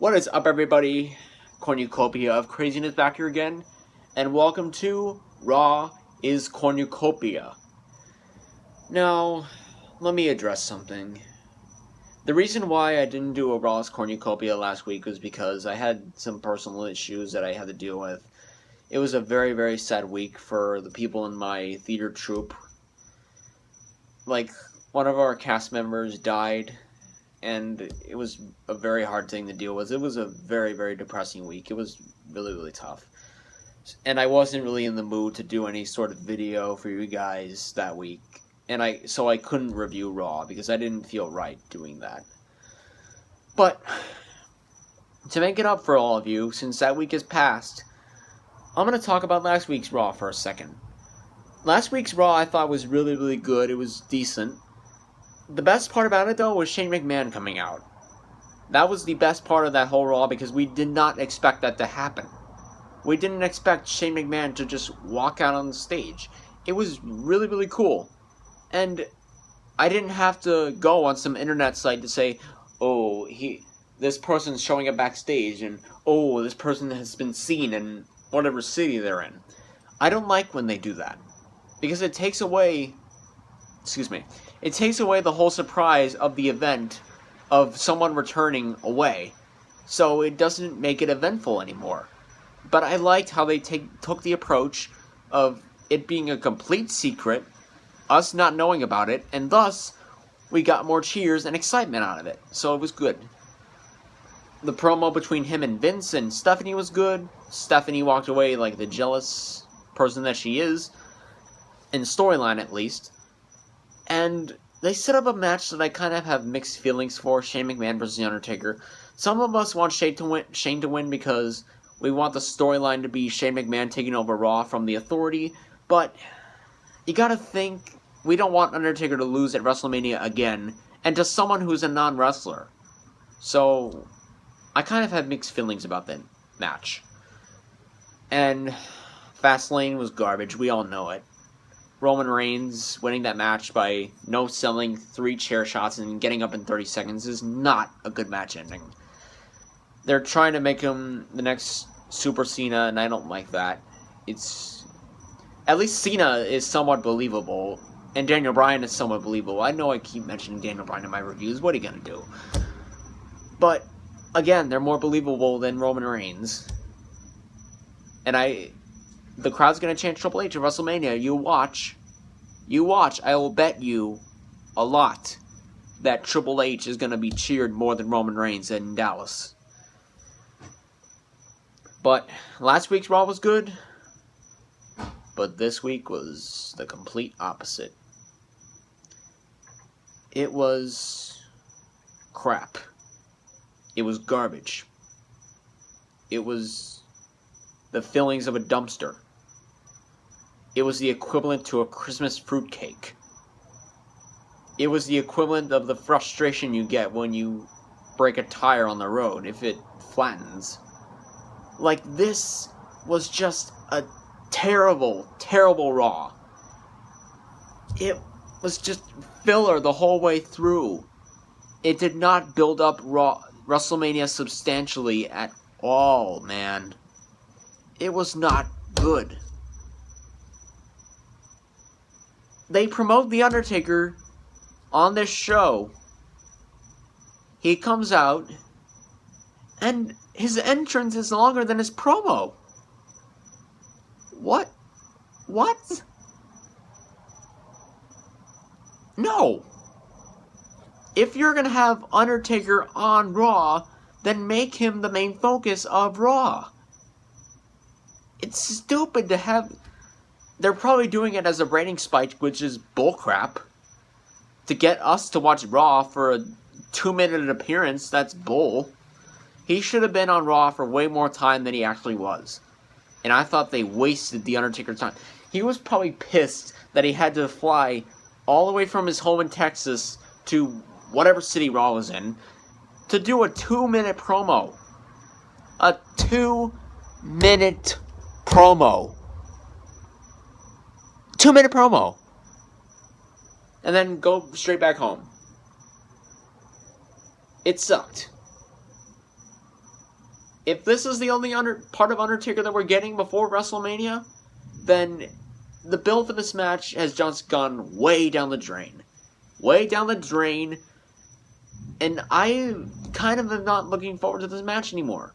What is up, everybody? Cornucopia of Craziness back here again, and welcome to Raw is Cornucopia. Now, let me address something. The reason why I didn't do a Raw is Cornucopia last week was because I had some personal issues that I had to deal with. It was a very, very sad week for the people in my theater troupe. Like, one of our cast members died, and it was a very hard thing to deal with. It was a very, very depressing week. It was really, really tough. And I wasn't really in the mood to do any sort of video for you guys that week. So I couldn't review Raw because I didn't feel right doing that. But to make it up for all of you, since that week has passed, I'm going to talk about last week's Raw for a second. Last week's Raw I thought was really, really good. It was decent. The best part about it, though, was Shane McMahon coming out. That was the best part of that whole Raw because we did not expect that to happen. We didn't expect Shane McMahon to just walk out on the stage. It was really, really cool. And I didn't have to go on some internet site to say, oh, this person's showing up backstage, and oh, this person has been seen in whatever city they're in. I don't like when they do that. Because it takes away the whole surprise of the event of someone returning away. So it doesn't make it eventful anymore. But I liked how they took the approach of it being a complete secret, us not knowing about it, and thus we got more cheers and excitement out of it. So it was good. The promo between him and Vince and Stephanie was good. Stephanie walked away like the jealous person that she is, in storyline at least. And they set up a match that I kind of have mixed feelings for, Shane McMahon versus The Undertaker. Some of us want Shane to win because we want the storyline to be Shane McMahon taking over Raw from The Authority, but you gotta think, we don't want Undertaker to lose at WrestleMania again, and to someone who's a non-wrestler. So, I kind of have mixed feelings about that match. And Fastlane was garbage, we all know it. Roman Reigns winning that match by no-selling 3 chair shots and getting up in 30 seconds is not a good match ending. They're trying to make him the next Super Cena, and I don't like that. At least Cena is somewhat believable, and Daniel Bryan is somewhat believable. I know I keep mentioning Daniel Bryan in my reviews, what are you gonna do? But, again, they're more believable than Roman Reigns. And the crowd's gonna chant Triple H at WrestleMania. You watch. I will bet you a lot that Triple H is gonna be cheered more than Roman Reigns in Dallas. But last week's Raw was good. But this week was the complete opposite. It was crap. It was garbage. It was the fillings of a dumpster. It was the equivalent to a Christmas fruitcake. It was the equivalent of the frustration you get when you break a tire on the road if it flattens. Like, this was just a terrible, terrible Raw. It was just filler the whole way through. It did not build up WrestleMania substantially at all, man. It was not good. They promote The Undertaker on this show. He comes out, and his entrance is longer than his promo. What? No. If you're gonna have Undertaker on Raw, then make him the main focus of Raw. It's stupid to have... They're probably doing it as a rating spike, which is bullcrap. To get us to watch Raw for a 2-minute appearance, that's bull. He should have been on Raw for way more time than he actually was. And I thought they wasted The Undertaker's time. He was probably pissed that he had to fly all the way from his home in Texas to whatever city Raw was in to do a 2-minute promo. A 2-minute promo. 2-minute promo. And then go straight back home. It sucked. if this is the only part of Undertaker that we're getting before WrestleMania, then the build for this match has just gone way down the drain. Way down the drain. And I kind of am not looking forward to this match anymore.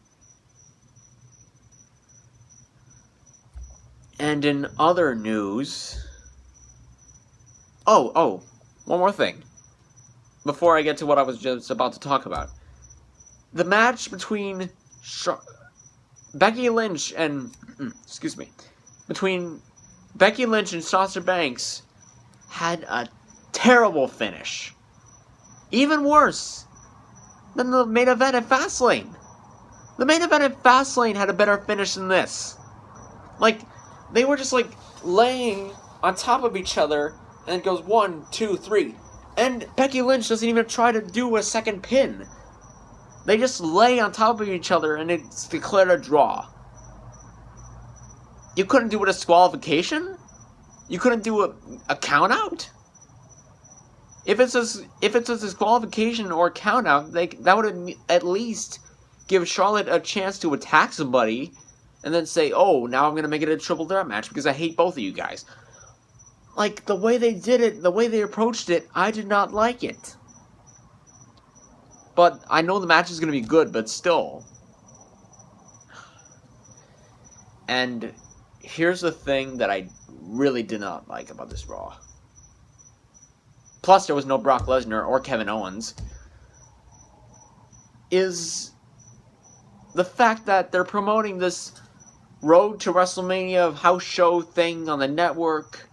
And in other news... Oh, one more thing. Before I get to what I was just about to talk about. The match between Becky Lynch and... Between Becky Lynch and Sasha Banks had a terrible finish. Even worse than the main event at Fastlane. The main event at Fastlane had a better finish than this. Like, they were just, laying on top of each other, and it goes 1, 2, 3. And Becky Lynch doesn't even try to do a second pin. They just lay on top of each other, and it's declared a draw. You couldn't do a disqualification? You couldn't do a count-out? If it's a disqualification or a count-out, that would at least give Charlotte a chance to attack somebody and then say, oh, now I'm going to make it a triple threat match because I hate both of you guys. Like, the way they did it, the way they approached it, I did not like it. But I know the match is going to be good, but still. And here's the thing that I really did not like about this Raw. Plus, there was no Brock Lesnar or Kevin Owens. Is the fact that they're promoting this Road to WrestleMania house show thing on the network,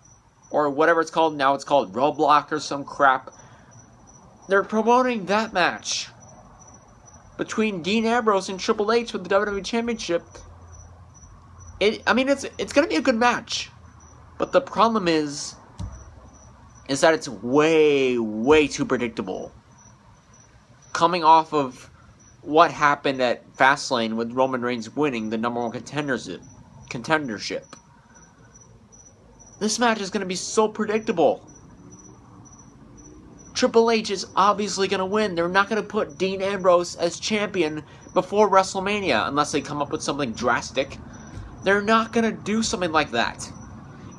or whatever it's called. Now it's called Roadblock or some crap. They're promoting that match between Dean Ambrose and Triple H for the WWE Championship. It's going to be a good match. But the problem is that it's way, way too predictable. Coming off of what happened at Fastlane with Roman Reigns winning the number one contendership. This match is going to be so predictable. Triple H is obviously going to win. They're not going to put Dean Ambrose as champion before WrestleMania unless they come up with something drastic. They're not going to do something like that.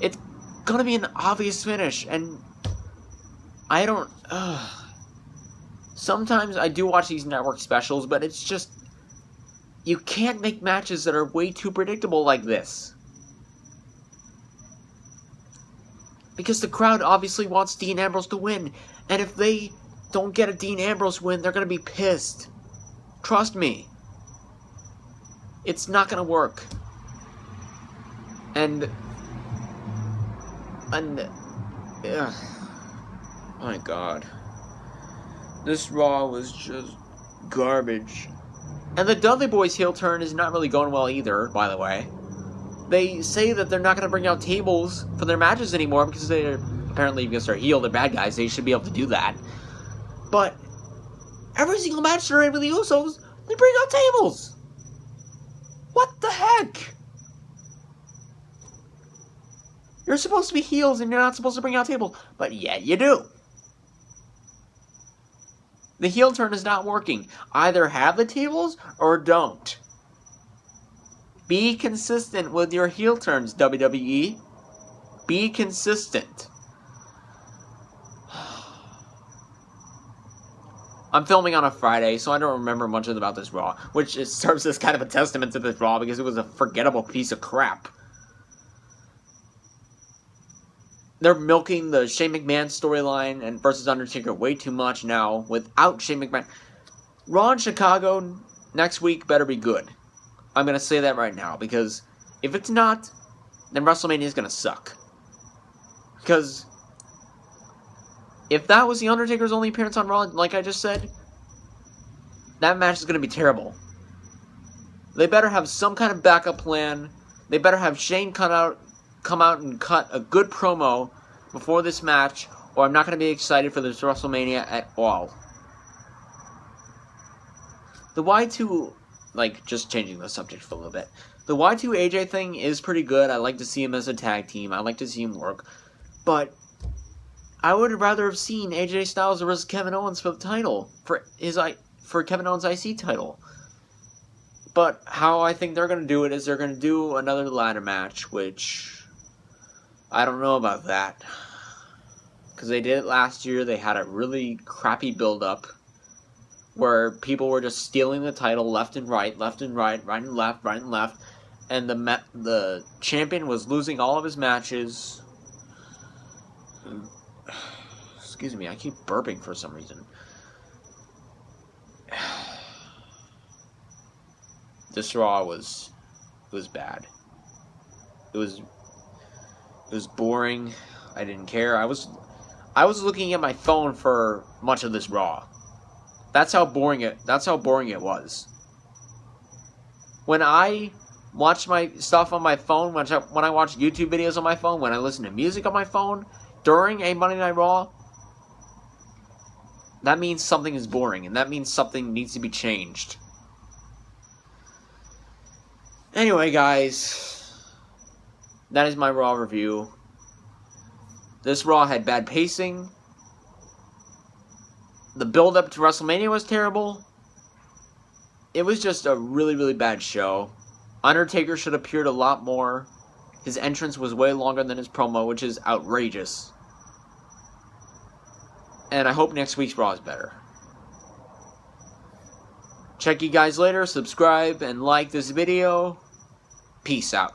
It's going to be an obvious finish, and I don't... Sometimes I do watch these network specials, but it's just... You can't make matches that are way too predictable like this. Because the crowd obviously wants Dean Ambrose to win, and if they don't get a Dean Ambrose win, they're going to be pissed. Trust me. It's not going to work. And oh my god. This Raw was just garbage. And the Dudley Boys heel turn is not really going well either, by the way. They say that they're not going to bring out tables for their matches anymore because they're apparently, because they're heel, they're bad guys, they should be able to do that. But every single match they're in with the Usos, they bring out tables! What the heck? You're supposed to be heels and you're not supposed to bring out tables, but yeah, you do. The heel turn is not working. Either have the tables or don't. Be consistent with your heel turns, WWE. Be consistent. I'm filming on a Friday, so I don't remember much about this Raw, which serves as kind of a testament to this Raw because it was a forgettable piece of crap. They're milking the Shane McMahon storyline and versus Undertaker way too much now without Shane McMahon. Raw in Chicago next week better be good. I'm going to say that right now because if it's not, then WrestleMania is going to suck. Because if that was the Undertaker's only appearance on Raw, like I just said, that match is going to be terrible. They better have some kind of backup plan. They better have Shane come out and cut a good promo before this match, or I'm not going to be excited for this WrestleMania at all. The Y2, just changing the subject for a little bit. The Y2 AJ thing is pretty good. I like to see him as a tag team. I like to see him work. But I would rather have seen AJ Styles versus Kevin Owens for the title, for Kevin Owens' IC title. But how I think they're going to do it is they're going to do another ladder match, which I don't know about that. Because they did it last year. They had a really crappy build-up where people were just stealing the title left and right, right and left, right and left. And the champion was losing all of his matches. Excuse me, I keep burping for some reason. This Raw was bad. It was boring. I didn't care. I was looking at my phone for much of this Raw. That's how boring it was. When I watch my stuff on my phone, when I watch YouTube videos on my phone, when I listen to music on my phone during a Monday Night Raw, that means something is boring, and that means something needs to be changed. Anyway, guys, that is my Raw review. This Raw had bad pacing. The build-up to WrestleMania was terrible. It was just a really, really bad show. Undertaker should have appeared a lot more. His entrance was way longer than his promo, which is outrageous. And I hope next week's Raw is better. Check you guys later. Subscribe and like this video. Peace out.